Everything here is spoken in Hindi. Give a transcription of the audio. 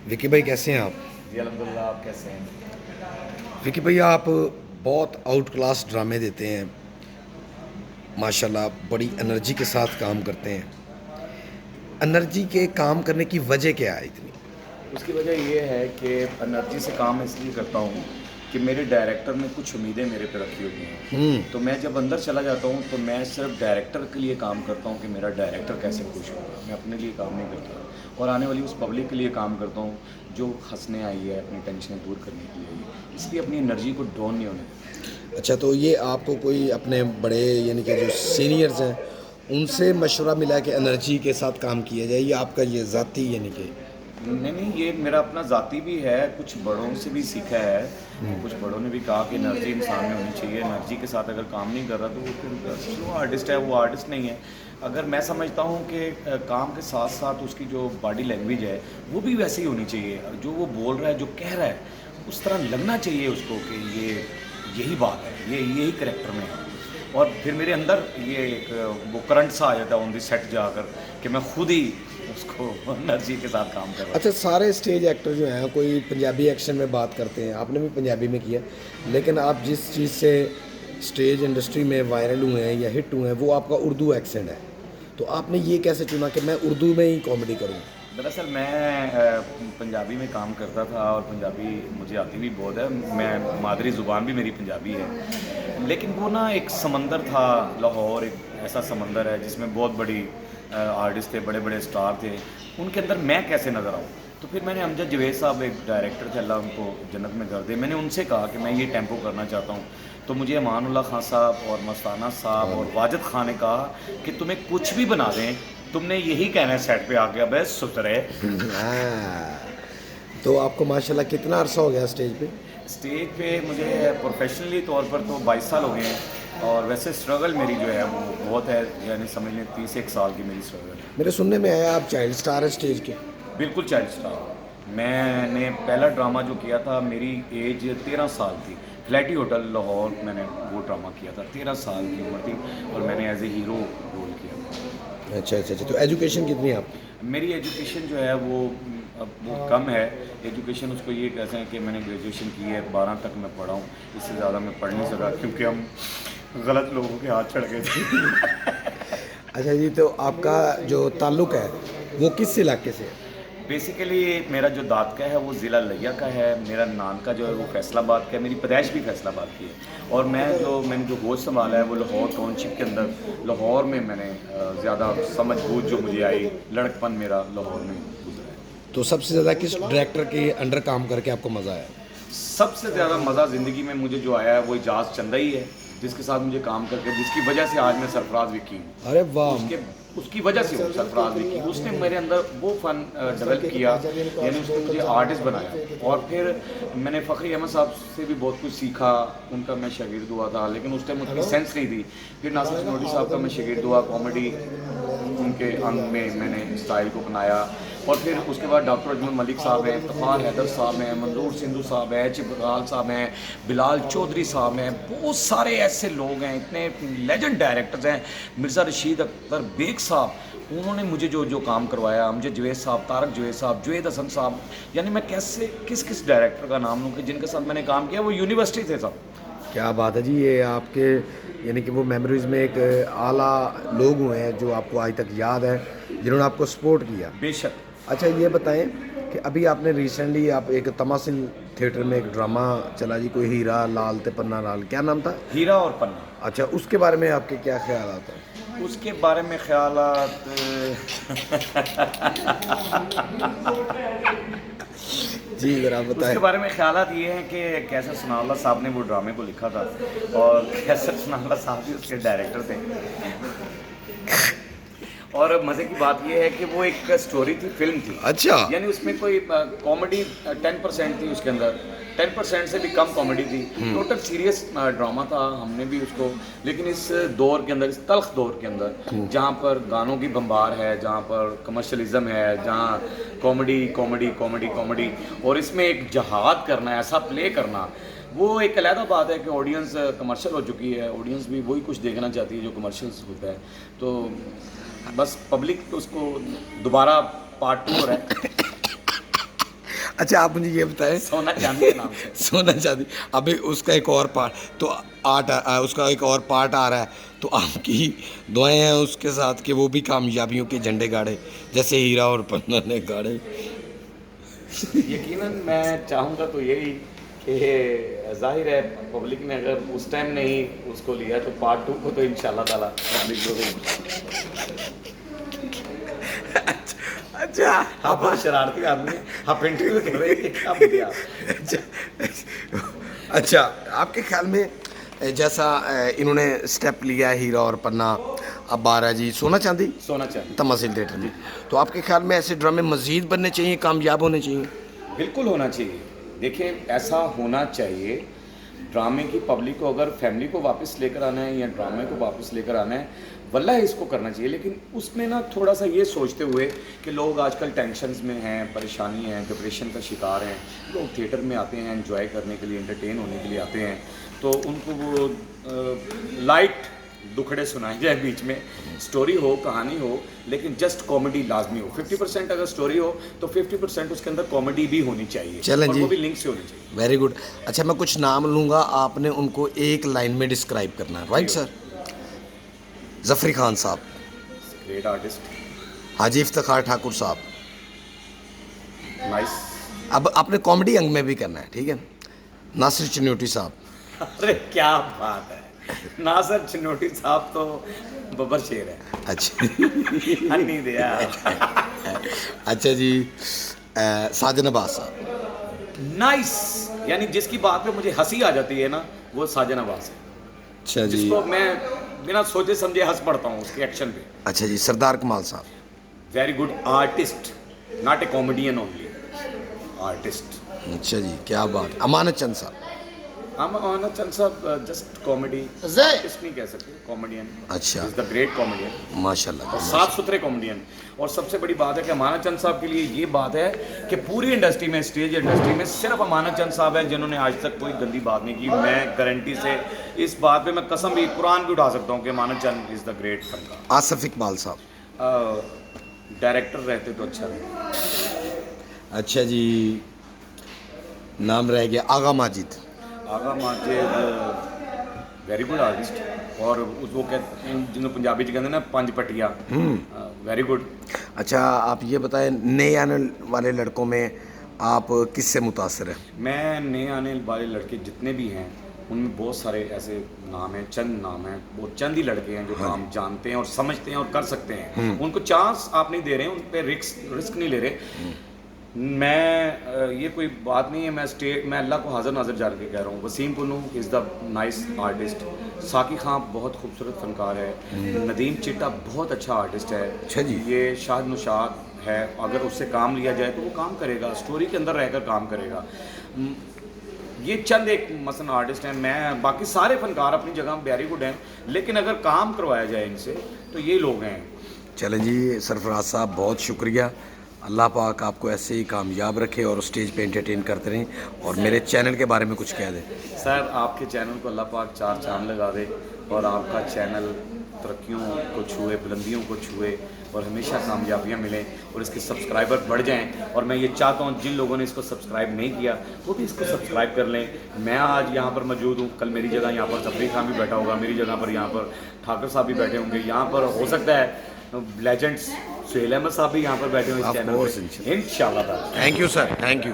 विकी भाई कैसे हैं आप? जी अल्हम्दुलिल्लाह। आप कैसे हैं? विकी भाई आप बहुत आउट क्लास ड्रामे देते हैं। माशाल्लाह बड़ी एनर्जी के साथ काम करते हैं। एनर्जी के काम करने की वजह क्या है इतनी? उसकी वजह ये है कि एनर्जी से काम मैं इसलिए करता हूँ कि मेरे डायरेक्टर ने कुछ उम्मीदें मेरे पे रखी हुई हैं। तो मैं जब अंदर चला जाता हूँ तो मैं सिर्फ डायरेक्टर के लिए काम करता हूँ कि मेरा डायरेक्टर कैसे खुश होगा। मैं अपने लिए काम नहीं करता और आने वाली उस पब्लिक के लिए काम करता हूँ जो हंसने आई है, अपनी टेंशनें दूर करने के लिए आई है। इसलिए अपनी एनर्जी को डाउन नहीं होने देता। अच्छा, तो ये आपको कोई अपने बड़े यानी कि जो सीनियर्स हैं उनसे मशवरा मिला कि एनर्जी के साथ काम किया जाए, या आपका ये ज़ाती यानी कि? नहीं नहीं, ये मेरा अपना ज़ाती भी है, कुछ बड़ों से भी सीखा है। कुछ बड़ों ने भी कहा कि एनर्जी इंसान में होनी चाहिए। एनर्जी के साथ अगर काम नहीं कर रहा तो वो फिर स्लो आर्टिस्ट है, वो आर्टिस्ट नहीं है। अगर मैं समझता हूँ कि काम के साथ साथ उसकी जो बॉडी लैंग्वेज है वो भी वैसी ही होनी चाहिए। जो वो बोल रहा है, जो कह रहा है, उस तरह लगना चाहिए उसको कि ये यही बात है, ये यही करेक्टर में है। और फिर मेरे अंदर ये एक वो करंट सा आ जाता है ऑन दी सेट जाकर कि मैं खुद ही उसको एनर्जी के साथ काम कर रहा अच्छा, सारे स्टेज एक्टर जो हैं कोई पंजाबी एक्शन में बात करते हैं, आपने भी पंजाबी में किया, लेकिन आप जिस चीज़ से स्टेज इंडस्ट्री में वायरल हुए हैं या हिट हुए हैं वो आपका उर्दू एक्सेंट है। तो आपने ये कैसे चुना कि मैं उर्दू में ही कॉमेडी करूं? दरअसल मैं पंजाबी में काम करता था और पंजाबी मुझे आती भी बहुत है। मैं मादरी ज़ुबान भी मेरी पंजाबी है। लेकिन वो ना एक समंदर था, लाहौर एक ऐसा समंदर है जिसमें बहुत बड़ी आर्टिस्ट थे, बड़े बड़े स्टार थे। उनके अंदर मैं कैसे नज़र आऊँ? तो फिर मैंने अमजद जवेद साहब एक डायरेक्टर थे, अल्लाह उनको जन्नत में कर दे, मैंने उनसे कहा कि मैं ये टेम्पो करना चाहता हूँ। तो मुझे अमानुल्लाह खान साहब और मस्ताना साहब और वाजिद खान ने कहा कि तुम्हें कुछ भी बना दें, तुमने यही कहना है सेट पे आके, अबे सुतरे। हाँ। तो आपको माशाल्लाह कितना अरसा हो गया स्टेज पे? स्टेज पे मुझे प्रोफेशनली तौर पर तो 22 साल हो गए हैं और वैसे स्ट्रगल मेरी जो है वो बहुत है, यानी समझ लें 31 साल की मेरी स्ट्रगल है। मेरे सुनने में आया आप चाइल्ड स्टार हैं स्टेज के। बिल्कुल चाइल्ड स्टार। मैंने पहला ड्रामा जो किया था, मेरी एज 13 साल थी। फ्लैटी होटल लाहौर मैंने वो ड्रामा किया था, 13 साल की उम्र थी और मैंने एज ए हीरो रोल किया था। अच्छा अच्छा अच्छा, तो एजुकेशन कितनी है आपकी? मेरी एजुकेशन जो है वो अब वो कम है। एजुकेशन उसको ये कहते हैं कि मैंने ग्रेजुएशन की है, 12 तक मैं पढ़ा हूँ। इससे ज़्यादा मैं पढ़ नहीं सका क्योंकि हम गलत लोगों के हाथ चढ़ गए थे। अच्छा जी, तो आपका जो ताल्लुक़ है वो किस इलाके से है? बेसिकली मेरा जो दाद का है वो ज़िला लिया का है। मेरा नान का जो है वो फैसलाबाद का है। मेरी पैदाइश भी फैसलाबाद की है और मैंने जो गोश्त संभाला है वो लाहौर टाउनशिप के अंदर, लाहौर में मैंने ज़्यादा समझ बूझ जो मुझे आई, लड़कपन मेरा लाहौर में गुजरा है। तो सबसे ज़्यादा किस डायरेक्टर के अंडर काम करके आपको मज़ा आया? सबसे ज़्यादा मज़ा ज़िंदगी में मुझे जो आया है वो एजाज चंदा ही है, जिसके साथ मुझे काम करके, जिसकी वजह से आज मैं सरफराज विकी हूँ। अरे वाह। उसके उसकी वजह से हूँ सरफराज विकी। उसने मेरे अंदर वो फ़न डेवलप किया, यानी उसने मुझे आर्टिस्ट बनाया। और फिर मैंने फ़खरी अहमद साहब से भी बहुत कुछ सीखा। उनका मैं शागिर्द हुआ था लेकिन उस टाइम उतनी सेंस नहीं थी। फिर नासिर चिनोटी साहब का मैं शागिर्द हुआ, कॉमेडी उनके अंग में मैंने स्टाइल को अपनाया। और फिर उसके बाद डॉक्टर अजमल मलिक साहब हैं, इफ्तिखार हैदर साहब हैं, मंजूर सिंधु साहब हैं, चिबराल साहब हैं, बिलाल चौधरी साहब हैं, बहुत सारे ऐसे लोग हैं, इतने लेजेंड डायरेक्टर्स हैं। मिर्ज़ा रशीद अख्तर बेग साहब, उन्होंने मुझे जो जो काम करवाया, अमजद जवेद साहब, तारक जवेद साहब, जुवेद हसन साहब, यानी मैं कैसे किस किस डायरेक्टर का नाम लूँ कि जिनके साथ मैंने काम किया वो यूनिवर्सिटी थे सब। क्या बात है जी, ये आपके यानी कि वो मेमोरीज़ में एक आला लोग हुए हैं जो आपको आज तक याद है, जिन्होंने आपको सपोर्ट किया। बेशक। अच्छा, ये बताएं कि अभी आपने रिसेंटली आप एक तमासिल थिएटर में एक ड्रामा चला जी, कोई हीरा लाल ते पन्ना लाल, क्या नाम था? हीरा और पन्ना। अच्छा, उसके बारे में आपके क्या ख्याल आता है? उसके बारे में ख्यालात जी ज़रा उसके बताएं। बारे में ख्यालात ये हैं कि कैसर सनाउल्लाह साहब ने वो ड्रामे को लिखा था और कैसर सनाउल्लाह साहब भी उसके डायरेक्टर थे। और मज़े की बात यह है कि वो एक स्टोरी थी, फिल्म थी। अच्छा। यानी उसमें कोई कॉमेडी 10% थी उसके अंदर, 10% से भी कम कॉमेडी थी। टोटल सीरियस ड्रामा था। हमने भी उसको, लेकिन इस दौर के अंदर, इस तल्ख दौर के अंदर जहाँ पर गानों की बम्बार है, जहाँ पर कमर्शलिज्म है, जहाँ कॉमेडी कॉमेडी कॉमेडी कॉमेडी और इसमें एक जहाद करना, ऐसा प्ले करना, वो एक अलग बात है कि ऑडियंस कमर्शियल हो चुकी है। ऑडियंस भी वही कुछ देखना चाहती है जो कमर्शियल्स होता है। तो बस पब्लिक उसको दोबारा पार्ट 2 हो रहा है। अच्छा आप मुझे ये बताएं, सोना चांदी के नाम से। सोना चांदी, अभी उसका एक और पार्ट तो उसका एक और पार्ट आ रहा है, तो आपकी दुआएं हैं उसके साथ कि वो भी कामयाबियों के झंडे गाड़े जैसे हीरा और पन्ना ने गाड़े। यकीनन मैं चाहूँगा तो यही कि जाहिर है पब्लिक ने अगर उस टाइम नहीं उसको लिया तो पार्ट 2 को तो इंशाल्लाह ताला पब्लिक को। अच्छा आप बहुत शरारती आदमी हैं, आप इंटरव्यू कर रहे हैं कि क्या बोलिए आप? अच्छा अच्छा, आपके ख्याल में जैसा इन्होंने स्टेप लिया है हीरा और पन्ना, अब बारह जी सोना चांदी सोना चाहिए, तमासिल थिएटर में, तो आपके ख्याल में ऐसे ड्रामे मज़ीद बनने चाहिए, कामयाब होने चाहिए? बिल्कुल होना चाहिए। देखिए ऐसा होना चाहिए, ड्रामे की पब्लिक को अगर फैमिली को वापस लेकर आना है या ड्रामे को वापस लेकर आना है, वल्लाह इसको करना चाहिए। लेकिन उसमें ना थोड़ा सा ये सोचते हुए कि लोग आजकल टेंशन्स में हैं, परेशानी है, डिप्रेशन का शिकार हैं, लोग थिएटर में आते हैं एंजॉय करने के लिए, एंटरटेन होने के लिए आते हैं, तो उनको वो लाइट दुखड़े सुनाए जाए, बीच में स्टोरी हो, कहानी हो, लेकिन जस्ट कॉमेडी लाजमी हो। 50% अगर स्टोरी हो तो 50% उसके अंदर कॉमेडी भी होनी चाहिए, चलें और जी, वो भी लिंक से होनी चाहिए। Very good. अच्छा मैं कुछ नाम लूँगा, आपने उनको एक लाइन में डिस्क्राइब करना है, राइट सर? जफरी खान साहब, ग्रेट आर्टिस्ट, हाजी इफ्तिखार ठाकुर साहब, नाइस। अब आपने कॉमेडी अंग में भी करना है, ठीक है? नासिर चिन्नोटी साहब, अरे क्या बात है, नासिर चिन्नोटी साहब तो बब्बर शेर है। अच्छा हनी दिया। अच्छा जी, साजन अब्बास साहब, नाइस, यानी जिसकी बात पे मुझे हंसी आ जाती है ना, वो साजन अब्बास है, अच्छा जी, जिसको मैं बिना सोचे समझे हंस पड़ता हूँ उसके एक्शन पे। अच्छा जी, सरदार कमाल साहब, very good artist, not a comedian only, artist. अच्छा जी, क्या बात। अमानत चंद साहब, अमानत चंद साहब जस्ट कॉमेडी आर्टिस्ट नहीं कह सकते, कॉमेडियन। अच्छा, इज द ग्रेट कॉमेडियन, माशाल्लाह, और साफ सुथरे कॉमेडियन। और सबसे बड़ी बात है कि अमानत चंद साहब के लिए ये बात है कि पूरी इंडस्ट्री में, स्टेज इंडस्ट्री में सिर्फ अमानत चंद साहब हैं जिन्होंने आज तक कोई गंदी बात नहीं की। मैं गारंटी से इस बात पे मैं कसम भी, कुरान भी उठा सकता हूँ कि Amanat Chand is the great फनकार। आसिफ इकबाल साहब, डायरेक्टर रहते तो अच्छा रहता। अच्छा जी, नाम रह गया आगा माजिद, आगा माजिद वेरी गुड आर्टिस्ट, और वो कहते हैं जिन्होंने पंजाबी च कहते हैं ना पंज पट्टिया, वेरी गुड। अच्छा आप ये बताएं, नए आने वाले लड़कों में आप किससे मुतासर हैं? मैं नए आने वाले लड़के जितने भी हैं उनमें बहुत सारे ऐसे नाम हैं, चंद नाम हैं, वो चंद ही लड़के हैं जो काम जानते हैं और समझते हैं और कर सकते हैं। उनको चांस आप नहीं दे रहे हैं, उन पे रिस्क नहीं ले रहे। मैं ये कोई बात नहीं है, मैं अल्लाह को हाज़िर नाज़िर जार के कह रहा हूँ, Wasim Punnu is the nice artist, Saki Khan बहुत खूबसूरत फनकार है, नदीम चिट्टा बहुत अच्छा आर्टिस्ट है, अच्छा जी, ये शाद नुशाद है, अगर उससे काम लिया जाए तो वो काम करेगा, स्टोरी के अंदर रहकर काम करेगा। ये चंद एक मसलन आर्टिस्ट हैं, मैं बाकी सारे फनकार अपनी जगह वेरी गुड हैं, लेकिन अगर काम करवाया जाए इनसे तो ये लोग हैं। चलें जी, सरफराज साहब बहुत शुक्रिया, अल्लाह पाक आपको ऐसे ही कामयाब रखे और स्टेज पे एंटरटेन करते रहें, और मेरे चैनल के बारे में कुछ कह दें। सर आपके चैनल को अल्लाह पाक 4 चांद लगा दे और आपका चैनल तरक्कियों को छुए, बुलंदियों को छुए और हमेशा कामयाबियाँ मिलें और इसके सब्सक्राइबर बढ़ जाएं। और मैं ये चाहता हूँ जिन लोगों ने इसको सब्सक्राइब नहीं किया वो भी इसको सब्सक्राइब कर लें। मैं आज यहाँ पर मौजूद हूँ, कल मेरी जगह यहाँ पर जफरी खान भी बैठा होगा, मेरी जगह पर यहाँ पर ठाकुर साहब भी बैठे होंगे, यहाँ पर हो सकता है लेजेंड्स सुहेल अहमद साहब भी यहाँ पर बैठे हुए इस चैनल पे, इंशाल्लाह। Thank you sir, thank you.